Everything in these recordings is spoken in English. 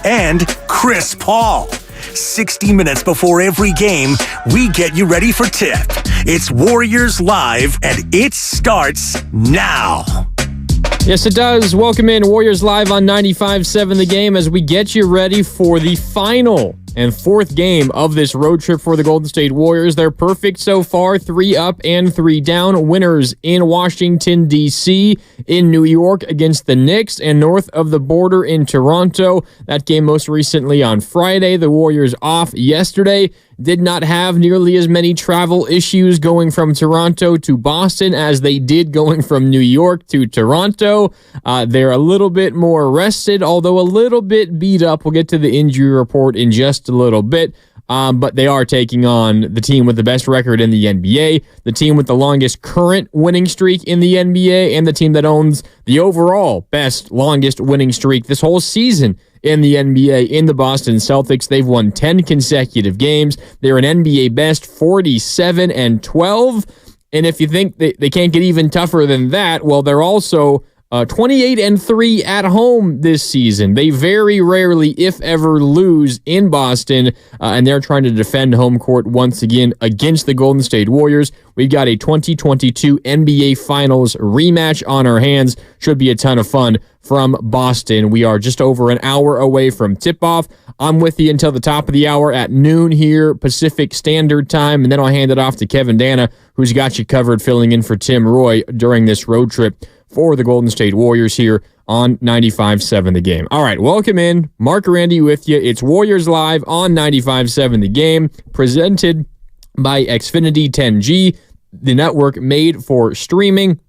and Chris Paul. 60 minutes before every game, we get you ready for tip. It's Warriors Live, and it starts now. Yes, it does. Welcome in Warriors Live on 95.7 The Game as we get you ready for the final and fourth game of this road trip for the Golden State Warriors. They're perfect so far, 3 up and 3 down. Winners in Washington, D.C., in New York against the Knicks, and north of the border in Toronto. That game most recently on Friday. The Warriors off yesterday. Did not have nearly as many travel issues going from Toronto to Boston as they did going from New York to Toronto. They're a little bit more rested, although a little bit beat up. We'll get to the injury report in just a little bit. But they are taking on the team with the best record in the NBA, the team with the longest current winning streak in the NBA, and the team that owns the overall best, longest winning streak this whole season in the NBA, in the Boston Celtics. They've won 10 consecutive games. They're an NBA best 47-12. And if you think they can't get even tougher than that, well, they're also 28-3 at home this season. They very rarely, if ever, lose in Boston, and they're trying to defend home court once again against the Golden State Warriors. We've got a 2022 NBA Finals rematch on our hands. Should be a ton of fun from Boston. We are just over an hour away from tip-off. I'm with you until the top of the hour at noon here, Pacific Standard Time, and then I'll hand it off to Kevin Dana, who's got you covered, filling in for Tim Roy during this road trip for the Golden State Warriors here on 95.7 The Game. All right, welcome in. Mark Randy with you. It's Warriors Live on 95.7 The Game, presented by Xfinity 10G, the network made for streaming.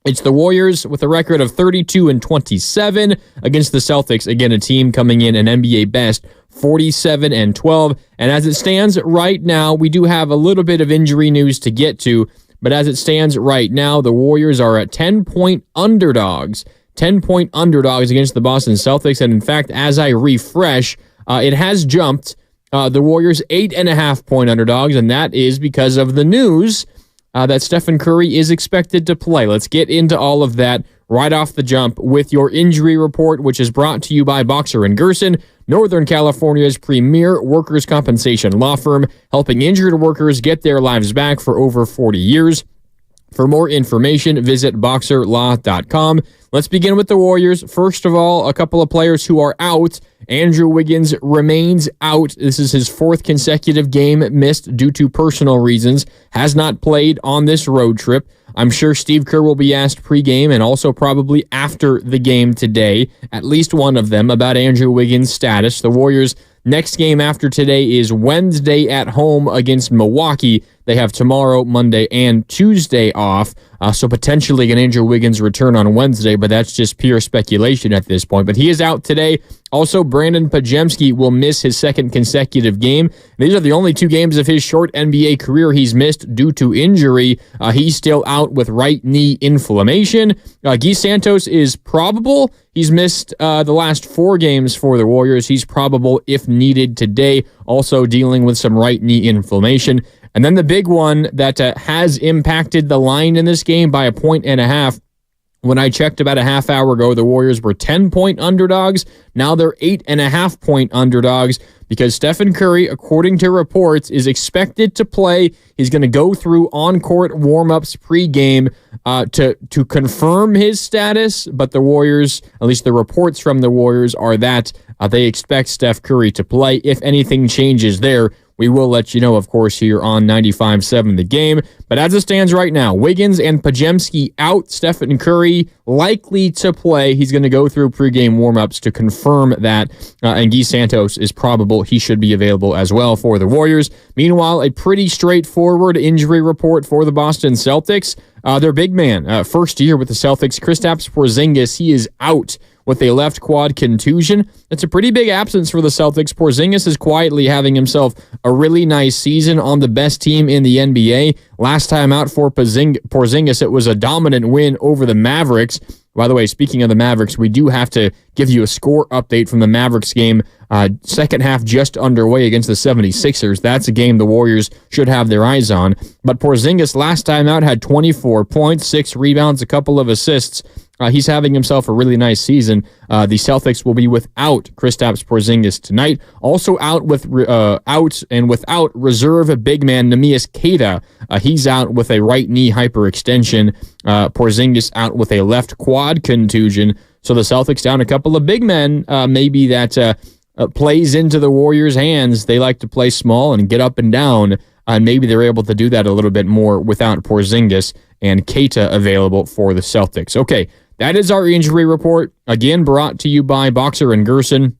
It's the Warriors with a record of 32-27 against the Celtics. Again, a team coming in an NBA best 47-12. And as it stands right now, we do have a little bit of injury news to get to. But as it stands right now, the Warriors are at 10-point underdogs. 10-point underdogs against the Boston Celtics. And in fact, as I refresh, it has jumped. The Warriors 8.5-point underdogs, and that is because of the news that Stephen Curry is expected to play. Let's get into all of that right off the jump with your injury report, which is brought to you by Boxer & Gerson, Northern California's premier workers' compensation law firm, helping injured workers get their lives back for over 40 years. For more information, visit boxerlaw.com. Let's begin with the Warriors. First of all, a couple of players who are out. Andrew Wiggins remains out. This is his 4th consecutive game missed due to personal reasons. Has not played on this road trip. I'm sure Steve Kerr will be asked pregame and also probably after the game today, at least one of them, about Andrew Wiggins' status. The Warriors' next game after today is Wednesday at home against Milwaukee. They have tomorrow, Monday, and Tuesday off. So potentially an Andrew Wiggins return on Wednesday, but that's just pure speculation at this point. But he is out today. Also, Brandon Podziemski will miss his 2nd consecutive game. These are the only 2 games of his short NBA career he's missed due to injury. He's still out with right knee inflammation. Guy Santos is probable. He's missed the last 4 games for the Warriors. He's probable if needed today, also dealing with some right knee inflammation. And then the big one that has impacted the line in this game by 1.5 points. When I checked about a half hour ago, the Warriors were 10-point underdogs. Now they're 8.5-point underdogs because Stephen Curry, according to reports, is expected to play. He's going to go through on-court warm-ups pregame to confirm his status. But the Warriors, at least the reports from the Warriors, are that they expect Steph Curry to play. If anything changes there, we will let you know, of course, here on 95.7 The Game. But as it stands right now, Wiggins and Podziemski out. Stephen Curry likely to play. He's going to go through pregame warmups to confirm that. And Guy Santos is probable. He should be available as well for the Warriors. Meanwhile, a pretty straightforward injury report for the Boston Celtics. Their big man, first year with the Celtics, Kristaps Porzingis, he is out with a left quad contusion. That's a pretty big absence for the Celtics. Porzingis is quietly having himself a really nice season on the best team in the NBA. Last time out for Porzingis, it was a dominant win over the Mavericks. By the way, speaking of the Mavericks, we do have to give you a score update from the Mavericks game. Second half just underway against the 76ers. That's a game the Warriors should have their eyes on. But Porzingis last time out had 24 points, 6 rebounds, a couple of assists. He's having himself a really nice season. The Celtics will be without Kristaps Porzingis tonight. Also out without reserve big man Neemias Queta. He's out with a right knee hyperextension. Porzingis out with a left quad contusion. So the Celtics down a couple of big men. Maybe that plays into the Warriors' hands. They like to play small and get up and down. And maybe they're able to do that a little bit more without Porzingis and Queta available for the Celtics. Okay, that is our injury report. Again, brought to you by Boxer and Gerson.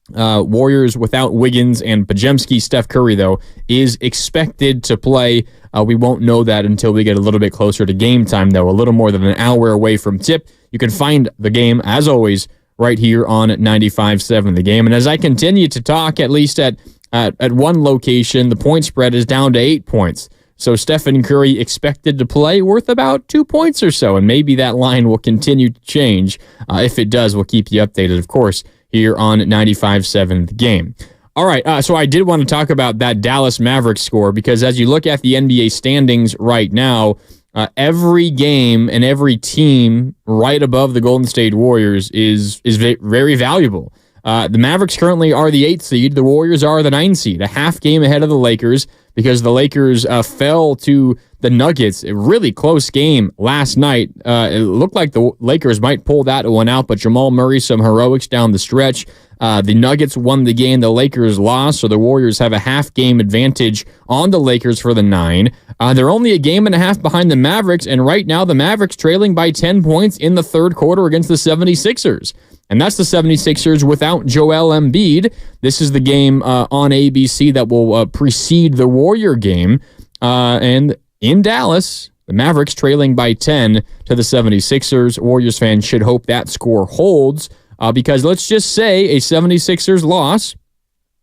Warriors without Wiggins and Podziemski. Steph Curry, though, is expected to play. We won't know that until we get a little bit closer to game time, though. A little more than an hour away from tip. You can find the game, as always, right here on 95.7 The Game. And as I continue to talk, at least at one location, the point spread is down to 8 points. So Stephen Curry expected to play, worth about 2 points or so, and maybe that line will continue to change. If it does, we'll keep you updated, of course, here on 95.7 The Game. All right, so I did want to talk about that Dallas Mavericks score, because as you look at the NBA standings right now, every game and every team right above the Golden State Warriors is very valuable. The Mavericks currently are the 8th seed. The Warriors are the 9th seed, a half game ahead of the Lakers, because the Lakers fell to the Nuggets. A really close game last night. It looked like the Lakers might pull that one out, but Jamal Murray, some heroics down the stretch. The Nuggets won the game. The Lakers lost, so the Warriors have a half-game advantage on the Lakers for the 9. They're only a game and a half behind the Mavericks, and right now the Mavericks trailing by 10 points in the third quarter against the 76ers. And that's the 76ers without Joel Embiid. This is the game on ABC that will precede the Warrior game. And in Dallas, the Mavericks trailing by 10 to the 76ers. Warriors fans should hope that score holds, because let's just say a 76ers loss,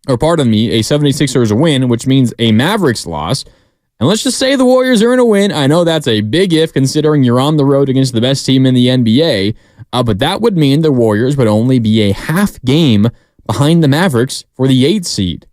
or pardon me, a 76ers win, which means a Mavericks loss. And let's just say the Warriors are in a win. I know that's a big if, considering you're on the road against the best team in the NBA, but that would mean the Warriors would only be a half game behind the Mavericks for the 8th seed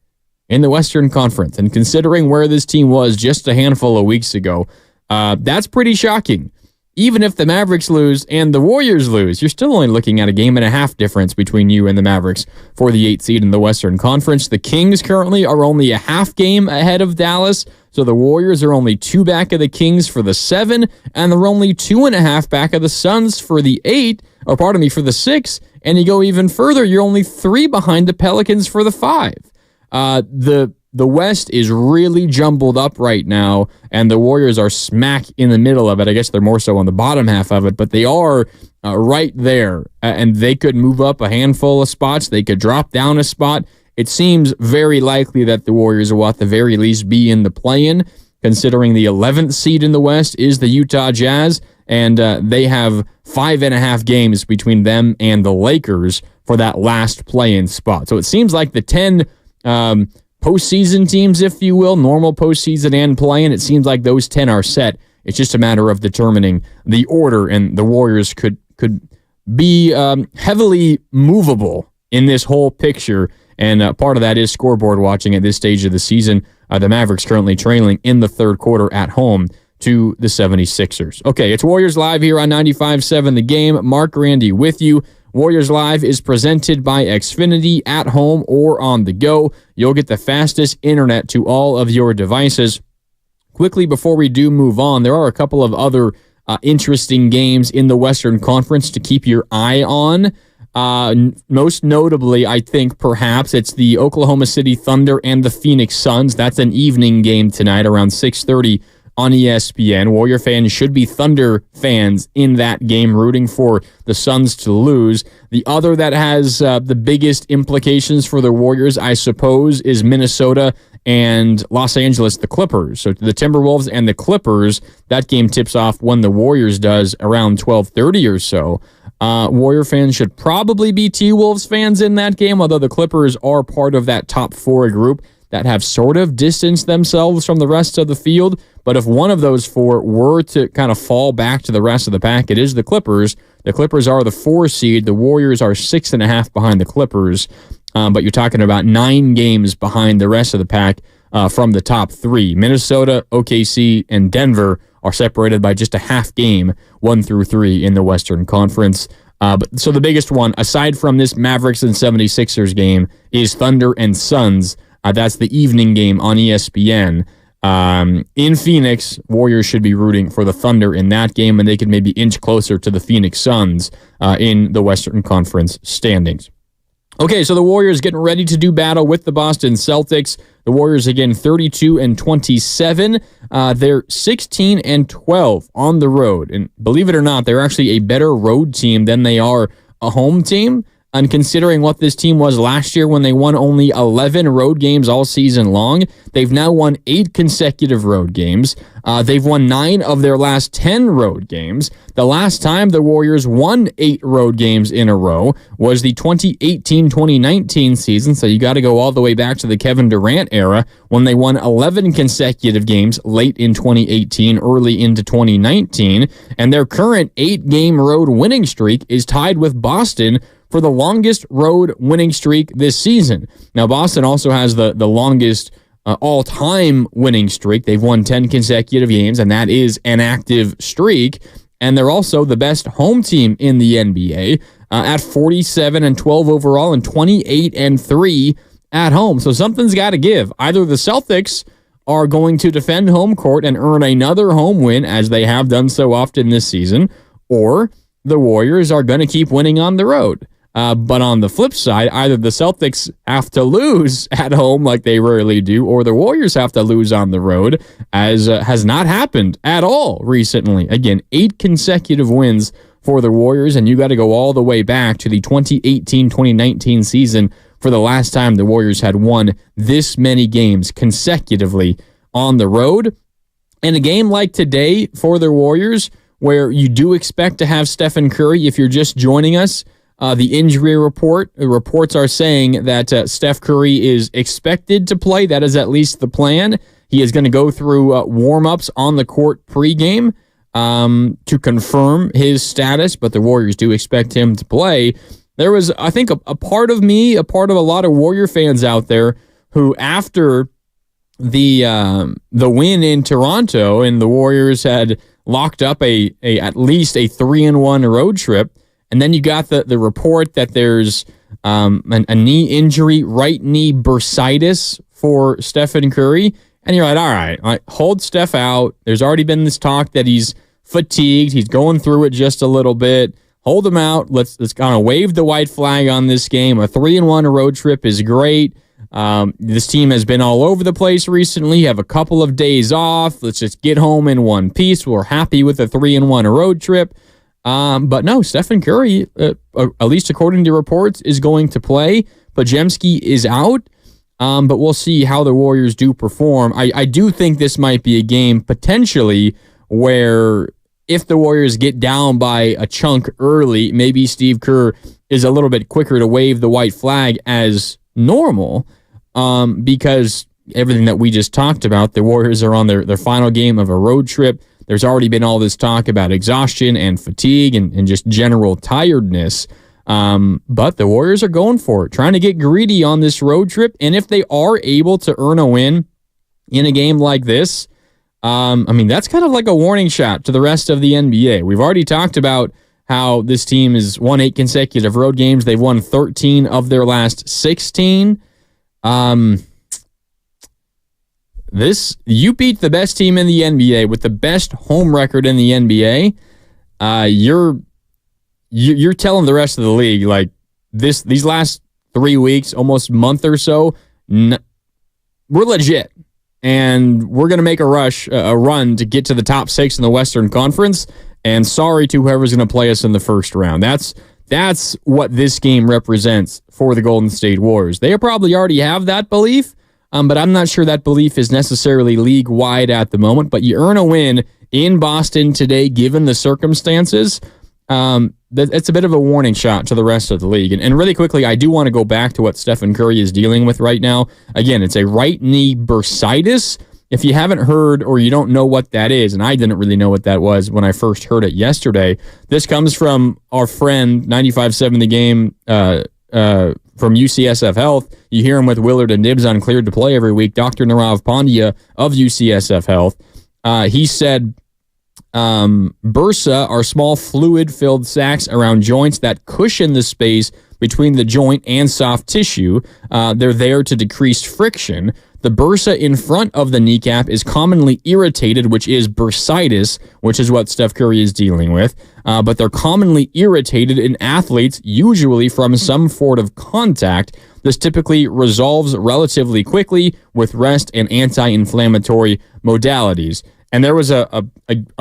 in the Western Conference. And considering where this team was just a handful of weeks ago, that's pretty shocking. Even if the Mavericks lose and the Warriors lose, you're still only looking at a game and a half difference between you and the Mavericks for the 8th seed in the Western Conference. The Kings currently are only a half game ahead of Dallas, so the Warriors are only 2 back of the Kings for the 7, and they're only 2.5 back of the Suns for the 8, or pardon me, for the 6, and you go even further, you're only 3 behind the Pelicans for the 5. The West is really jumbled up right now, and the Warriors are smack in the middle of it. I guess they're more so on the bottom half of it, but they are right there, and they could move up a handful of spots. They could drop down a spot. It seems very likely that the Warriors will at the very least be in the play-in, considering the 11th seed in the West is the Utah Jazz, and they have 5.5 games between them and the Lakers for that last play-in spot. So it seems like the 10 postseason teams, if you will, normal postseason and play-in, it seems like those 10 are set. It's just a matter of determining the order, and the Warriors could be heavily movable in this whole picture, and part of that is scoreboard watching at this stage of the season. The Mavericks currently trailing in the third quarter at home to the 76ers. Okay, it's Warriors Live here on 95.7 The Game. Mark Randy with you. Warriors Live is presented by Xfinity, at home or on the go. You'll get the fastest internet to all of your devices. Quickly, before we do move on, there are a couple of other interesting games in the Western Conference to keep your eye on. Most notably, I think perhaps it's the Oklahoma City Thunder and the Phoenix Suns. That's an evening game tonight around 6:30 on ESPN. Warrior fans should be Thunder fans in that game, rooting for the Suns to lose. The other that has the biggest implications for the Warriors, I suppose, is Minnesota and Los Angeles, the Clippers. So the Timberwolves and the Clippers, that game tips off when the Warriors does around 12:30 or so. Warrior fans should probably be T-Wolves fans in that game, although the Clippers are part of that top 4 group. that have sort of distanced themselves from the rest of the field. But if one of those four were to kind of fall back to the rest of the pack, it is the Clippers. The Clippers are the 4 seed. The Warriors are 6.5 behind the Clippers. But you're talking about 9 games behind the rest of the pack from the top 3. Minnesota, OKC, and Denver are separated by just a half game, 1 through 3 in the Western Conference. So the biggest one, aside from this Mavericks and 76ers game, is Thunder and Suns. That's the evening game on ESPN. In Phoenix, Warriors should be rooting for the Thunder in that game, and they could maybe inch closer to the Phoenix Suns in the Western Conference standings. Okay, so the Warriors getting ready to do battle with the Boston Celtics. The Warriors, again, 32-27. They're 16-12 on the road. And believe it or not, they're actually a better road team than they are a home team. And considering what this team was last year when they won only 11 road games all season long, they've now won 8 consecutive road games. They've won 9 of their last 10 road games. The last time the Warriors won 8 road games in a row was the 2018-2019 season, so you got to go all the way back to the Kevin Durant era when they won 11 consecutive games late in 2018, early into 2019, and their current 8-game road winning streak is tied with Boston for the longest road winning streak this season. Now, Boston also has the longest all-time winning streak. They've won 10 consecutive games, and that is an active streak. And they're also the best home team in the NBA at 47-12 overall and 28-3 at home. So something's got to give. Either the Celtics are going to defend home court and earn another home win, as they have done so often this season, or the Warriors are going to keep winning on the road. But on the flip side, either the Celtics have to lose at home like they rarely do, or the Warriors have to lose on the road, as has not happened at all recently. Again, 8 consecutive wins for the Warriors, and you got to go all the way back to the 2018-2019 season for the last time the Warriors had won this many games consecutively on the road. And a game like today for the Warriors, where you do expect to have Stephen Curry, if you're just joining us, the injury reports are saying that Steph Curry is expected to play. That is at least the plan. He is going to go through warm-ups on the court pregame to confirm his status, but the Warriors do expect him to play. There was, I think, a part of me, a part of a lot of Warrior fans out there who, after the win in Toronto and the Warriors had locked up at least a 3-1 road trip, and then you got the report that there's a knee injury, right knee bursitis for Stephen Curry. And you're like, all right, hold Steph out. There's already been this talk that he's fatigued. He's going through it just a little bit. Hold him out. Let's kind of wave the white flag on this game. A 3-1 road trip is great. This team has been all over the place recently. You have a couple of days off. Let's just get home in one piece. We're happy with a 3-1 road trip. But no, Stephen Curry, at least according to reports, is going to play. Podziemski is out, but we'll see how the Warriors do perform. I do think this might be a game potentially where if the Warriors get down by a chunk early, maybe Steve Kerr is a little bit quicker to wave the white flag as normal, because everything that we just talked about, the Warriors are on their final game of a road trip. There's already been all this talk about exhaustion and fatigue and just general tiredness. But the Warriors are going for it, trying to get greedy on this road trip. And if they are able to earn a win in a game like this, that's kind of like a warning shot to the rest of the NBA. We've already talked about how this team has won 8 consecutive road games. They've won 13 of their last 16. You beat the best team in the NBA with the best home record in the NBA. You're telling the rest of the league, like, these last 3 weeks, almost month or so, we're legit, and we're gonna make a run to get to the top 6 in the Western Conference. And sorry to whoever's gonna play us in the first round. That's what this game represents for the Golden State Warriors. They probably already have that belief. But I'm not sure that belief is necessarily league-wide at the moment. But you earn a win in Boston today, given the circumstances. it's a bit of a warning shot to the rest of the league. And really quickly, I do want to go back to what Stephen Curry is dealing with right now. Again, it's a right knee bursitis. If you haven't heard or you don't know what that is, and I didn't really know what that was when I first heard it yesterday, this comes from our friend, 95.7 The Game, from UCSF Health. You hear him with Willard and Dibs on Cleared to Play every week. Dr. Nirav Pandya of UCSF Health. He said, bursa are small fluid-filled sacs around joints that cushion the space between the joint and soft tissue. They're there to decrease friction. The bursa in front of the kneecap is commonly irritated, which is bursitis, which is what Steph Curry is dealing with. But they're commonly irritated in athletes, usually from some sort of contact. This typically resolves relatively quickly with rest and anti-inflammatory modalities. And there was a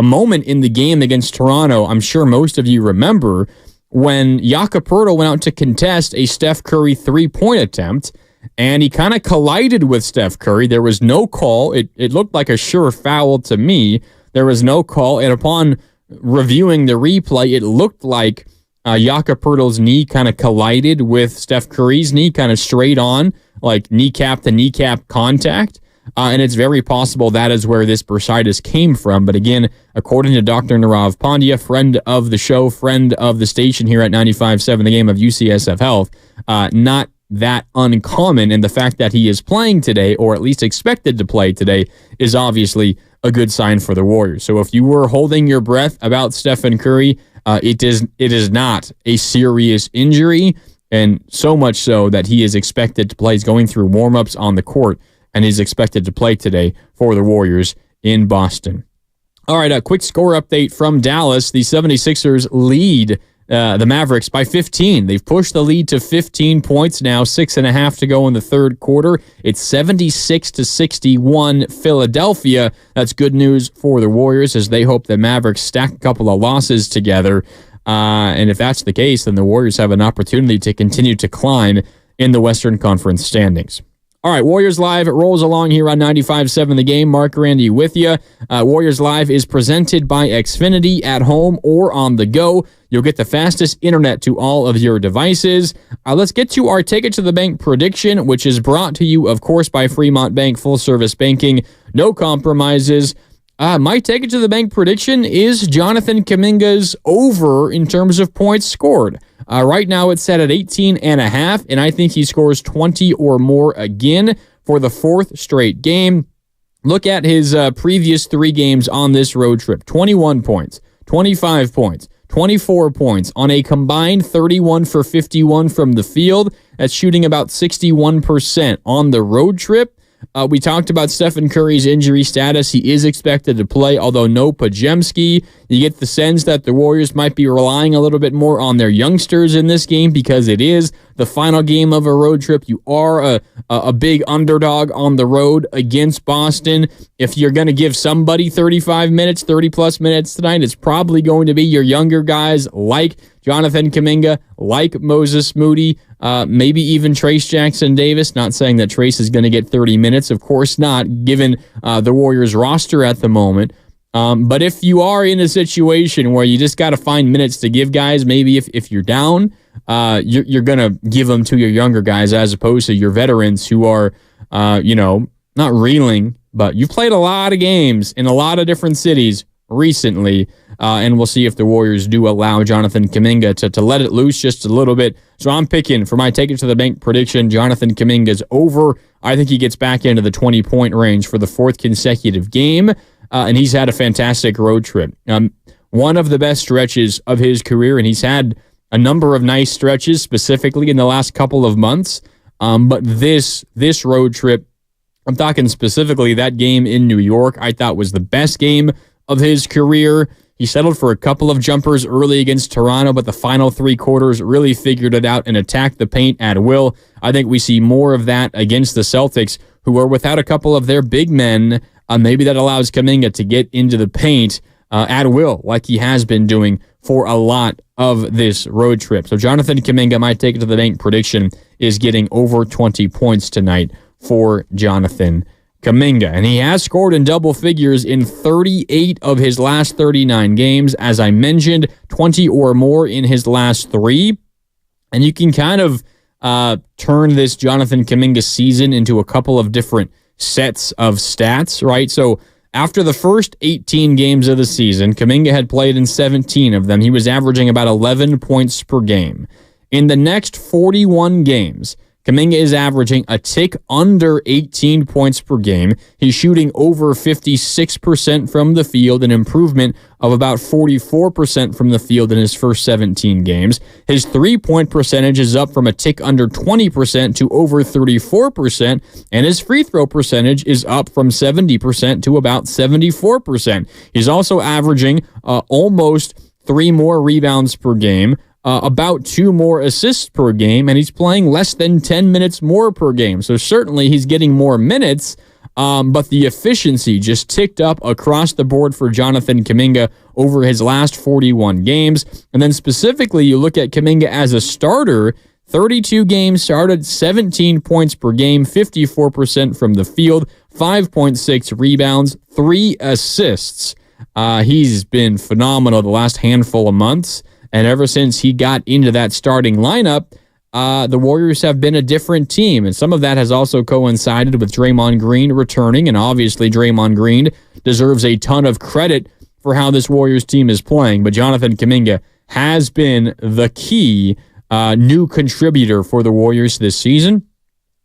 moment in the game against Toronto, I'm sure most of you remember, when Jakob Poeltl went out to contest a Steph Curry three-point attempt, and he kind of collided with Steph Curry. There was no call. It looked like a sure foul to me. There was no call, and upon reviewing the replay, it looked like Jakob Poeltl's knee kind of collided with Steph Curry's knee, kind of straight on, like kneecap to kneecap contact. And it's very possible that is where this bursitis came from. But again, according to Dr. Nirav Pandya, friend of the show, friend of the station here at 95.7 The Game of UCSF Health, not that uncommon. And the fact that he is playing today, or at least expected to play today, is obviously a good sign for the Warriors. So if you were holding your breath about Stephen Curry, it is not a serious injury, and so much so that he is expected to play. He's going through warm-ups on the court, and he's expected to play today for the Warriors in Boston. All right, a quick score update from Dallas. The 76ers lead the Mavericks by 15. They've pushed the lead to 15 points now, 6.5 to go in the third quarter. It's 76-61 Philadelphia. That's good news for the Warriors as they hope the Mavericks stack a couple of losses together. And if that's the case, then the Warriors have an opportunity to continue to climb in the Western Conference standings. All right, Warriors Live, it rolls along here on 95.7 The Game. Mark Randy with you. Warriors Live is presented by Xfinity at home or on the go. You'll get the fastest internet to all of your devices. Let's get to our Take It to the Bank prediction, which is brought to you, of course, by Fremont Bank, full-service banking, no compromises. My Take It to the Bank prediction is Jonathan Kaminga's over in terms of points scored. Right now it's set at 18.5, and I think he scores 20 or more again for the fourth straight game. Look at his previous three games on this road trip. 21 points, 25 points, 24 points on a combined 31 for 51 from the field. That's shooting about 61% on the road trip. We talked about Stephen Curry's injury status. He is expected to play, although no Podziemski. You get the sense that the Warriors might be relying a little bit more on their youngsters in this game because it is the final game of a road trip. You are a big underdog on the road against Boston. If you're going to give somebody 35 minutes, 30-plus minutes tonight, it's probably going to be your younger guys like Jonathan Kaminga, like Moses Moody, maybe even Trace Jackson-Davis. Not saying that Trace is going to get 30 minutes, of course not, given the Warriors roster at the moment. But if you are in a situation where you just got to find minutes to give guys, maybe if you're down, you're going to give them to your younger guys as opposed to your veterans who are, not reeling, but you've played a lot of games in a lot of different cities recently, and we'll see if the Warriors do allow Jonathan Kaminga to let it loose just a little bit. So I'm picking for my Take It to the Bank prediction, Jonathan Kaminga's over. I think he gets back into the 20-point range for the fourth consecutive game, and he's had a fantastic road trip. One of the best stretches of his career, and he's had a number of nice stretches, specifically in the last couple of months. But this road trip, I'm talking specifically that game in New York, I thought was the best game of his career. He settled for a couple of jumpers early against Toronto, but the final three quarters really figured it out and attacked the paint at will. I think we see more of that against the Celtics, who are without a couple of their big men. Maybe that allows Kaminga to get into the paint at will, like he has been doing for a lot of this road trip. So Jonathan Kaminga, my Take It to the Bank prediction, is getting over 20 points tonight for Jonathan Kaminga. And he has scored in double figures in 38 of his last 39 games. As I mentioned, 20 or more in his last 3. And you can kind of turn this Jonathan Kaminga season into a couple of different sets of stats, right? So after the first 18 games of the season, Kaminga had played in 17 of them. He was averaging about 11 points per game. In the next 41 games, Kaminga is averaging a tick under 18 points per game. He's shooting over 56% from the field, an improvement of about 44% from the field in his first 17 games. His three-point percentage is up from a tick under 20% to over 34%, and his free throw percentage is up from 70% to about 74%. He's also averaging almost 3 more rebounds per game, about 2 more assists per game, and he's playing less than 10 minutes more per game. So certainly he's getting more minutes, but the efficiency just ticked up across the board for Jonathan Kaminga over his last 41 games. And then specifically, you look at Kaminga as a starter, 32 games started, 17 points per game, 54% from the field, 5.6 rebounds, 3 assists. He's been phenomenal the last handful of months. And ever since he got into that starting lineup, the Warriors have been a different team. And some of that has also coincided with Draymond Green returning. And obviously, Draymond Green deserves a ton of credit for how this Warriors team is playing. But Jonathan Kaminga has been the key new contributor for the Warriors this season.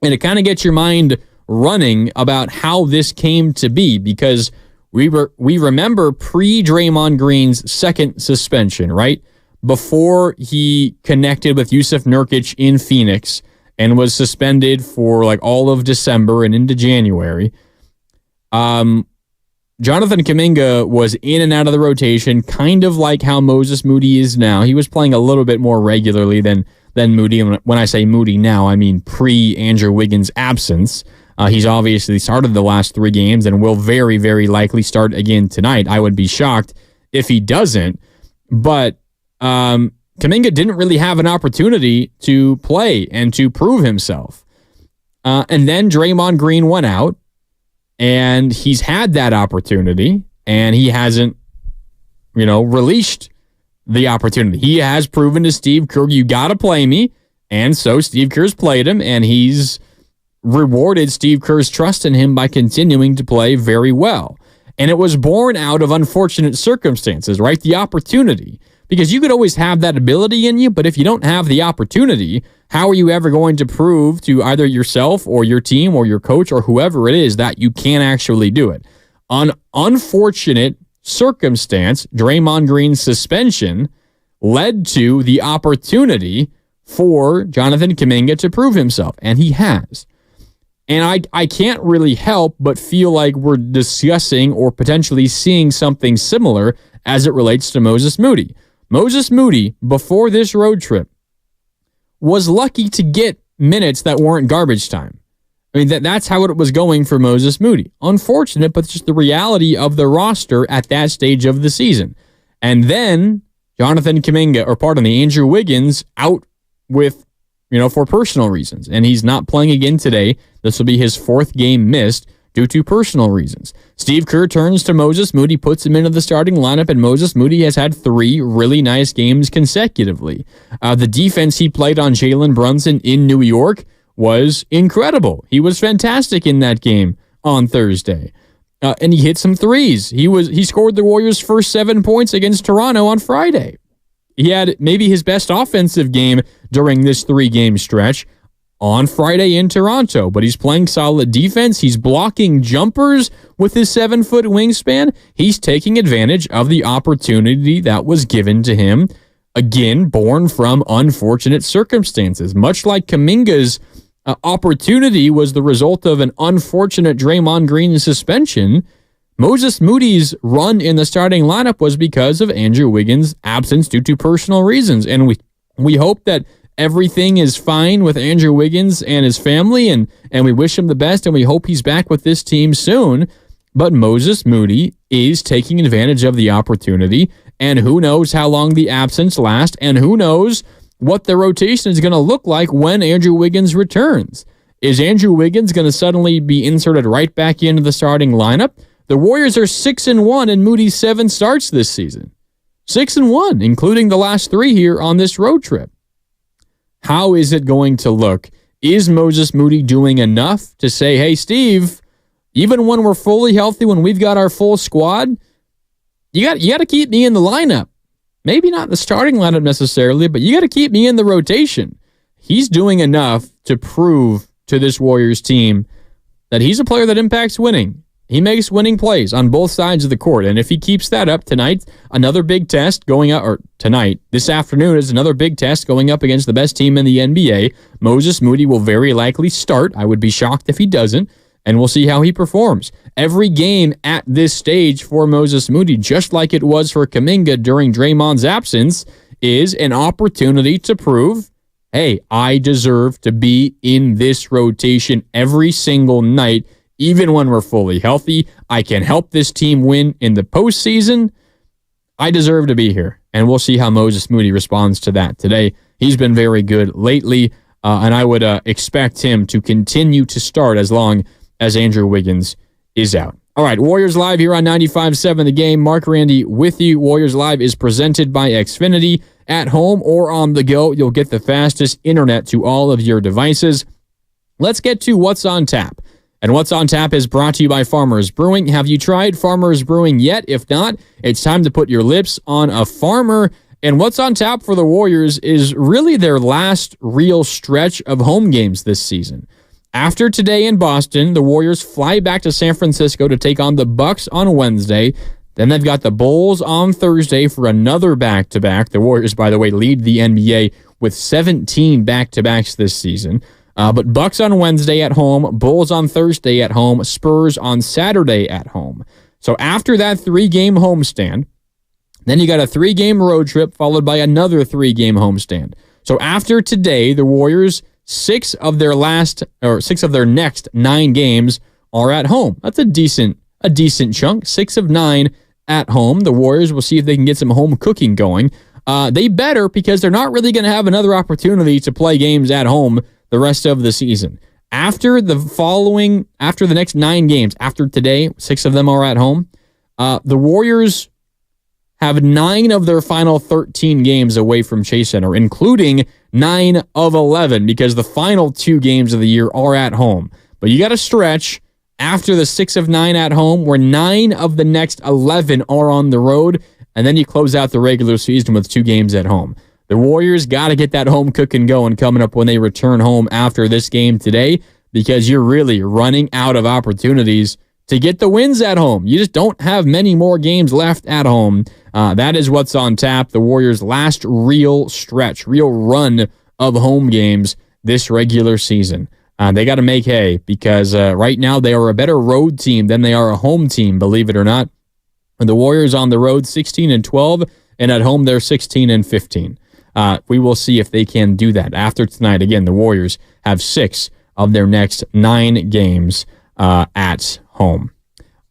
And it kind of gets your mind running about how this came to be, because we remember pre-Draymond Green's second suspension, right? Before he connected with Jusuf Nurkic in Phoenix and was suspended for like all of December and into January, Jonathan Kaminga was in and out of the rotation, kind of like how Moses Moody is now. He was playing a little bit more regularly than Moody. And when I say Moody now, I mean pre-Andrew Wiggins' absence. He's obviously started the last 3 games and will very, very likely start again tonight. I would be shocked if he doesn't. But Kaminga didn't really have an opportunity to play and to prove himself. And then Draymond Green went out, and he's had that opportunity, and he hasn't, released the opportunity. He has proven to Steve Kerr, you got to play me. And so Steve Kerr's played him, and he's rewarded Steve Kerr's trust in him by continuing to play very well. And it was born out of unfortunate circumstances, right? The opportunity. Because you could always have that ability in you, but if you don't have the opportunity, how are you ever going to prove to either yourself or your team or your coach or whoever it is that you can actually do it? On unfortunate circumstance, Draymond Green's suspension led to the opportunity for Jonathan Kaminga to prove himself, and he has. And I can't really help but feel like we're discussing or potentially seeing something similar as it relates to Moses Moody. Moses Moody, before this road trip, was lucky to get minutes that weren't garbage time. I mean, that's how it was going for Moses Moody. Unfortunate, but just the reality of the roster at that stage of the season. And then Jonathan Kaminga, Andrew Wiggins, out with, for personal reasons. And he's not playing again today. This will be his 4th game missed due to personal reasons. Steve Kerr turns to Moses Moody, puts him into the starting lineup, and Moses Moody has had 3 really nice games consecutively. The defense he played on Jalen Brunson in New York was incredible. He was fantastic in that game on Thursday. And he hit some threes. He scored the Warriors' first 7 points against Toronto on Friday. He had maybe his best offensive game during this 3-game stretch on Friday in Toronto, but he's playing solid defense. He's blocking jumpers with his 7-foot wingspan. He's taking advantage of the opportunity that was given to him, again, born from unfortunate circumstances. Much like Kaminga's opportunity was the result of an unfortunate Draymond Green suspension, Moses Moody's run in the starting lineup was because of Andrew Wiggins' absence due to personal reasons. And we hope that everything is fine with Andrew Wiggins and his family, and we wish him the best, and we hope he's back with this team soon. But Moses Moody is taking advantage of the opportunity, and who knows how long the absence lasts, and who knows what the rotation is going to look like when Andrew Wiggins returns. Is Andrew Wiggins going to suddenly be inserted right back into the starting lineup? The Warriors are 6-1 in Moody's 7 starts this season. 6-1, including the last 3 here on this road trip. How is it going to look? Is Moses Moody doing enough to say, hey, Steve, even when we're fully healthy, when we've got our full squad, you got to keep me in the lineup. Maybe not the starting lineup necessarily, but you got to keep me in the rotation. He's doing enough to prove to this Warriors team that he's a player that impacts winning. He makes winning plays on both sides of the court. And if he keeps that up tonight, another big test going up, or tonight, this afternoon is another big test going up against the best team in the NBA. Moses Moody will very likely start. I would be shocked if he doesn't. And we'll see how he performs. Every game at this stage for Moses Moody, just like it was for Kaminga during Draymond's absence, is an opportunity to prove, hey, I deserve to be in this rotation every single night. Even when we're fully healthy, I can help this team win in the postseason. I deserve to be here. And we'll see how Moses Moody responds to that today. He's been very good lately, and I would expect him to continue to start as long as Andrew Wiggins is out. All right, Warriors Live here on 95.7 The Game. Mark Randy with you. Warriors Live is presented by Xfinity. At home or on the go, you'll get the fastest internet to all of your devices. Let's get to What's on Tap. And What's on Tap is brought to you by Farmers Brewing. Have you tried Farmers Brewing yet? If not, it's time to put your lips on a farmer. And What's on Tap for the Warriors is really their last real stretch of home games this season. After today in Boston, the Warriors fly back to San Francisco to take on the Bucks on Wednesday. Then they've got the Bulls on Thursday for another back-to-back. The Warriors, by the way, lead the NBA with 17 back-to-backs this season. But Bucks on Wednesday at home, Bulls on Thursday at home, Spurs on Saturday at home. So after that 3-game homestand, then you got a 3-game road trip followed by another 3-game homestand. So after today, the Warriors, 6 of their next 9 games are at home. That's a decent chunk. 6 of 9 at home. The Warriors will see if they can get some home cooking going. They better, because they're not really going to have another opportunity to play games at home the rest of the season. After the next 9 games, after today, 6 of them are at home. The Warriors have 9 of their final 13 games away from Chase Center, including 9 of 11, because the final 2 games of the year are at home. But you got to stretch after the 6 of 9 at home, where 9 of the next 11 are on the road, and then you close out the regular season with 2 games at home. The Warriors got to get that home cooking going coming up when they return home after this game today, because you're really running out of opportunities to get the wins at home. You just don't have many more games left at home. That is What's on Tap, the Warriors' last real run of home games this regular season. They got to make hay, because right now they are a better road team than they are a home team, believe it or not. And the Warriors on the road 16-12, and at home they're 16-15. We will see if they can do that. After tonight, again, the Warriors have 6 of their next 9 games at home.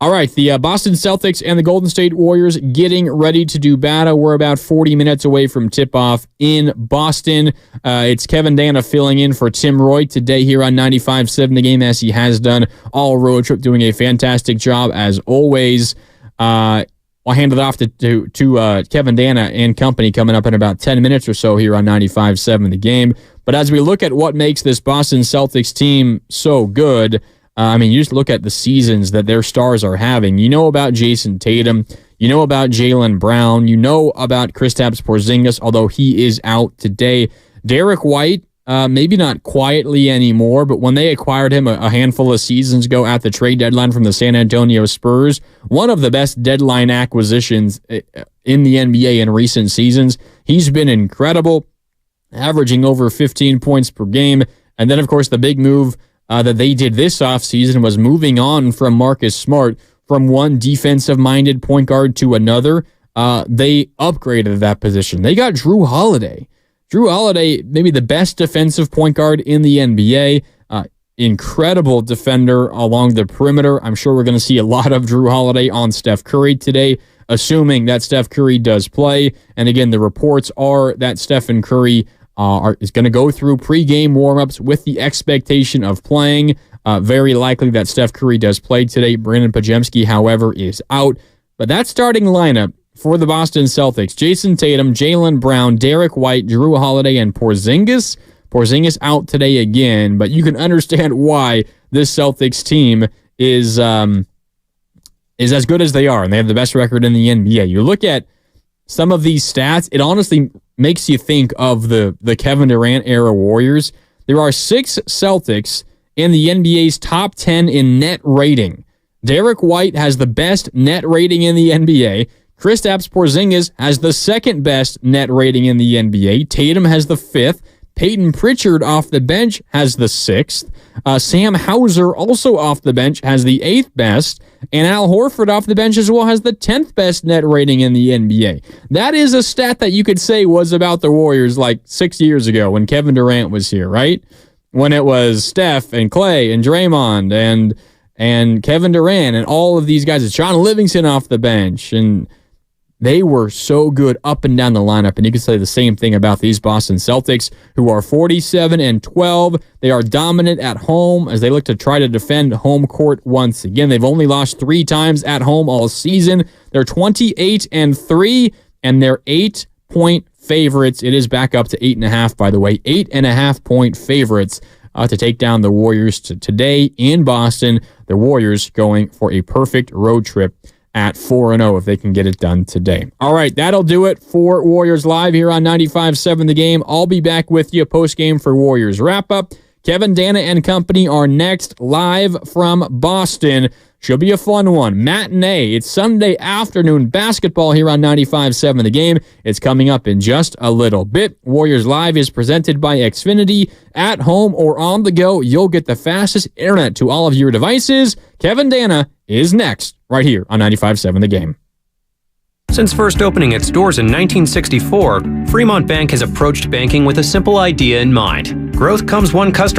All right, the Boston Celtics and the Golden State Warriors getting ready to do battle. We're about 40 minutes away from tip-off in Boston. It's Kevin Dana filling in for Tim Roy today here on 95.7 The Game, as he has done all road trip, doing a fantastic job as always. I'll hand it off to Kevin Dana and company coming up in about 10 minutes or so here on 95.7 The Game. But as we look at what makes this Boston Celtics team so good, you just look at the seasons that their stars are having. You know about Jason Tatum. You know about Jaylen Brown. You know about Kristaps Porzingis, although he is out today. Derek White, maybe not quietly anymore, but when they acquired him a handful of seasons ago at the trade deadline from the San Antonio Spurs, one of the best deadline acquisitions in the NBA in recent seasons. He's been incredible, averaging over 15 points per game. And then, of course, the big move that they did this offseason was moving on from Marcus Smart from one defensive-minded point guard to another. They upgraded that position. They got Drew Holiday. Drew Holiday, maybe the best defensive point guard in the NBA. Incredible defender along the perimeter. I'm sure we're going to see a lot of Drew Holiday on Steph Curry today, assuming that Steph Curry does play. And again, the reports are that Steph and Curry is going to go through pregame warmups with the expectation of playing. Very likely that Steph Curry does play today. Brandon Podziemski, however, is out. But that starting lineup for the Boston Celtics: Jason Tatum, Jaylen Brown, Derek White, Jrue Holiday, and Porzingis. Porzingis out today again, but you can understand why this Celtics team is as good as they are, and they have the best record in the NBA. You look at some of these stats, it honestly makes you think of the Kevin Durant era Warriors. There are 6 Celtics in the NBA's top 10 in net rating. Derek White has the best net rating in the NBA. Kristaps Porzingis has the second best net rating in the NBA. Tatum has the 5th. Peyton Pritchard off the bench has the 6th. Sam Hauser, also off the bench, has the 8th best. And Al Horford off the bench as well has the 10th best net rating in the NBA. That is a stat that you could say was about the Warriors like 6 years ago when Kevin Durant was here, right? When it was Steph and Clay and Draymond and Kevin Durant and all of these guys. Sean Livingston off the bench. And they were so good up and down the lineup, and you can say the same thing about these Boston Celtics, who are 47-12. They are dominant at home as they look to try to defend home court once again. They've only lost 3 times at home all season. They're 28-3, and they're 8-point favorites. It is back up to 8.5, by the way. 8.5-point favorites to take down the Warriors today in Boston. The Warriors going for a perfect road trip at 4-0 if they can get it done today. All right, that'll do it for Warriors Live here on 95.7 The Game. I'll be back with you post-game for Warriors Wrap-Up. Kevin Dana and company are next live from Boston. Should be a fun one. Matinee. It's Sunday afternoon basketball here on 95.7 The Game. It's coming up in just a little bit. Warriors Live is presented by Xfinity. At home or on the go, you'll get the fastest internet to all of your devices. Kevin Dana is next, right here on 95.7 The Game. Since first opening its doors in 1964, Fremont Bank has approached banking with a simple idea in mind. Growth comes one customer